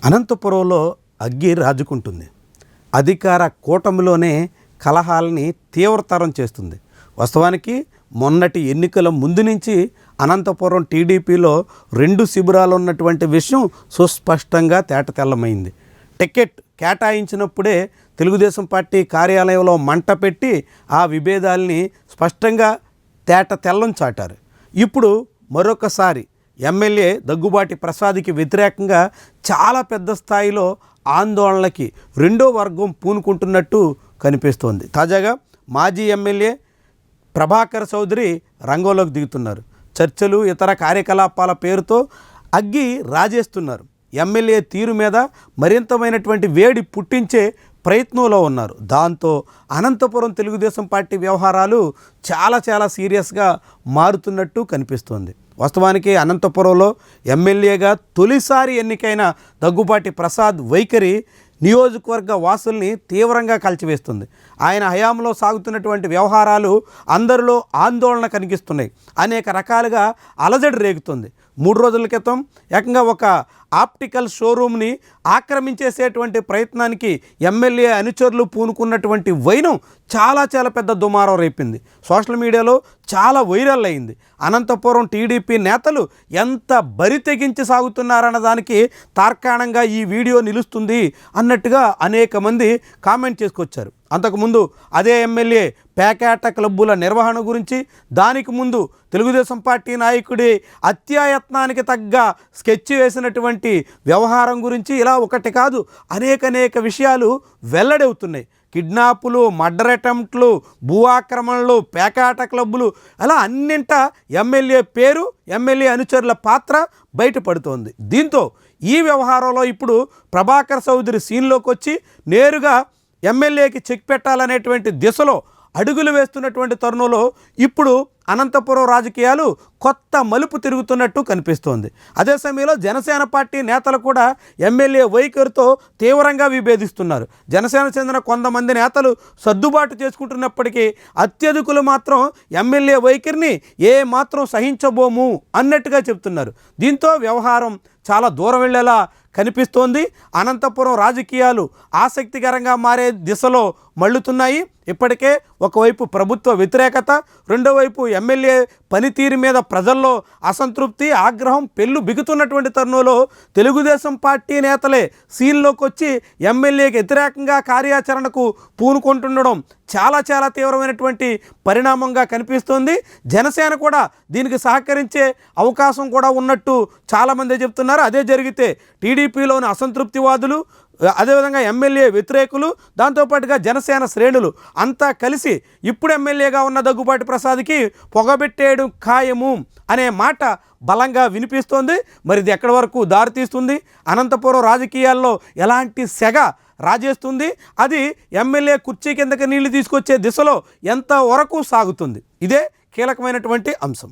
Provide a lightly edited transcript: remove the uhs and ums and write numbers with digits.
అనంతపురంలో అగ్గి రాజుకుంటుంది. అధికార కూటమిలోనే కలహాలని తీవ్రతరం చేస్తుంది. వాస్తవానికి మొన్నటి ఎన్నికల ముందు నుంచి అనంతపురం టీడీపీలో 2 శిబిరాలు ఉన్నటువంటి విషయం సుస్పష్టంగా తేటతెల్లమైంది. టికెట్ కేటాయించినప్పుడే తెలుగుదేశం పార్టీ కార్యాలయంలో మంట పెట్టి ఆ విభేదాల్ని స్పష్టంగా తేటతెల్లం చాటారు. ఇప్పుడు మరొకసారి ఎమ్మెల్యే దగ్గుబాటి ప్రసాద్కి వ్యతిరేకంగా చాలా పెద్ద స్థాయిలో ఆందోళనలకి రెండో వర్గం పూనుకుంటున్నట్టు కనిపిస్తోంది. తాజాగా మాజీ ఎమ్మెల్యే ప్రభాకర్ చౌదరి రంగంలోకి దిగుతున్నారు. చర్చలు, ఇతర కార్యకలాపాల పేరుతో అగ్గి రాజేస్తున్నారు. ఎమ్మెల్యే తీరు మీద మరింతమైనటువంటి వేడి పుట్టించే ప్రయత్నంలో ఉన్నారు. దాంతో అనంతపురం తెలుగుదేశం పార్టీ వ్యవహారాలు చాలా సీరియస్గా మారుతున్నట్టు కనిపిస్తోంది. వాస్తవానికి అనంతపురంలో ఎమ్మెల్యేగా తొలిసారి ఎన్నికైన దగ్గుబాటి ప్రసాద్ వైఖరి నియోజకవర్గ వాసుల్ని తీవ్రంగా కలిచివేస్తుంది. ఆయన హయాంలో సాగుతున్నటువంటి వ్యవహారాలు అందరిలో ఆందోళన కలిగిస్తున్నాయి. అనేక రకాలుగా అలజడి రేగుతుంది. 3 రోజుల క్రితం ఏకంగా ఒక ఆప్టికల్ షోరూమ్ని ఆక్రమించేసేటువంటి ప్రయత్నానికి ఎమ్మెల్యే అనుచరులు పూనుకున్నటువంటి వైనం చాలా పెద్ద దుమారం రేపింది. సోషల్ మీడియాలో చాలా వైరల్ అయింది. అనంతపురం టీడీపీ నేతలు ఎంత బరి తెగించి సాగుతున్నారన్న దానికి తార్కాణంగా ఈ వీడియో నిలుస్తుంది అన్నట్టుగా అనేక మంది కామెంట్ చేసుకొచ్చారు. అంతకుముందు అదే ఎమ్మెల్యే పేకాట క్లబ్బుల నిర్వహణ గురించి, దానికి ముందు తెలుగుదేశం పార్టీ నాయకుడి హత్యాయత్నానికి తగ్గ స్కెచ్ వేసినటువంటి వ్యవహారం గురించి ఇలా ఒకటి కాదు అనేక విషయాలు వెల్లడవుతున్నాయి. కిడ్నాపులు, మర్డర్ అటెంప్ట్లు, భూ ఆక్రమణలు, పేకాట క్లబ్బులు, అలా అన్నింట ఎమ్మెల్యే పేరు, ఎమ్మెల్యే అనుచరుల పాత్ర బయటపడుతోంది. దీంతో ఈ వ్యవహారంలో ఇప్పుడు ప్రభాకర్ చౌదరి సీన్లోకి వచ్చి నేరుగా ఎమ్మెల్యేకి చెక్ పెట్టాలనేటువంటి దిశలో అడుగులు వేస్తున్నటువంటి తరుణంలో ఇప్పుడు అనంతపురం రాజకీయాలు కొత్త మలుపు తిరుగుతున్నట్టు కనిపిస్తోంది. అదే సమయంలో జనసేన పార్టీ నేతలు కూడా ఎమ్మెల్యే వైఖరితో తీవ్రంగా విభేదిస్తున్నారు. జనసేన చెందిన కొంతమంది నేతలు సర్దుబాటు చేసుకుంటున్నప్పటికీ అత్యధికులు మాత్రం ఎమ్మెల్యే వైఖరిని ఏ మాత్రం సహించబోము అన్నట్టుగా చెప్తున్నారు. దీంతో వ్యవహారం చాలా దూరం వెళ్ళేలా కనిపిస్తోంది. అనంతపురం రాజకీయాలు ఆసక్తికరంగా మారే దిశలో మళ్ళుతున్నాయి. ఇప్పటికే ఒకవైపు ప్రభుత్వ వ్యతిరేకత, రెండో వైపు ఎమ్మెల్యే పనితీరు మీద ప్రజల్లో అసంతృప్తి, ఆగ్రహం పెళ్ళు బిగుతున్నటువంటి తరుణంలో తెలుగుదేశం పార్టీ నేతలే సీన్లోకి వచ్చి ఎమ్మెల్యేకి వ్యతిరేకంగా కార్యాచరణకు పూనుకుంటుండడం చాలా తీవ్రమైనటువంటి పరిణామంగా కనిపిస్తోంది. జనసేన కూడా దీనికి సహకరించే అవకాశం కూడా ఉన్నట్టు చాలామంది చెప్తున్నారు. అదే జరిగితే టీడీపీలోని అసంతృప్తివాదులు, అదేవిధంగా ఎమ్మెల్యే వ్యతిరేకులు, దాంతోపాటుగా జనసేన శ్రేణులు అంతా కలిసి ఇప్పుడు ఎమ్మెల్యేగా ఉన్న దగ్గుబాటి ప్రసాద్కి పొగబెట్టేయడం ఖాయము అనే మాట బలంగా వినిపిస్తోంది. మరి ఇది ఎక్కడి వరకు దారితీస్తుంది? అనంతపురం రాజకీయాల్లో ఎలాంటి సెగ రాజేస్తుంది? అది ఎమ్మెల్యే కుర్చీ కిందకి నీళ్లు తీసుకొచ్చే దిశలో ఎంతవరకు సాగుతుంది? ఇదే కీలకమైనటువంటి అంశం.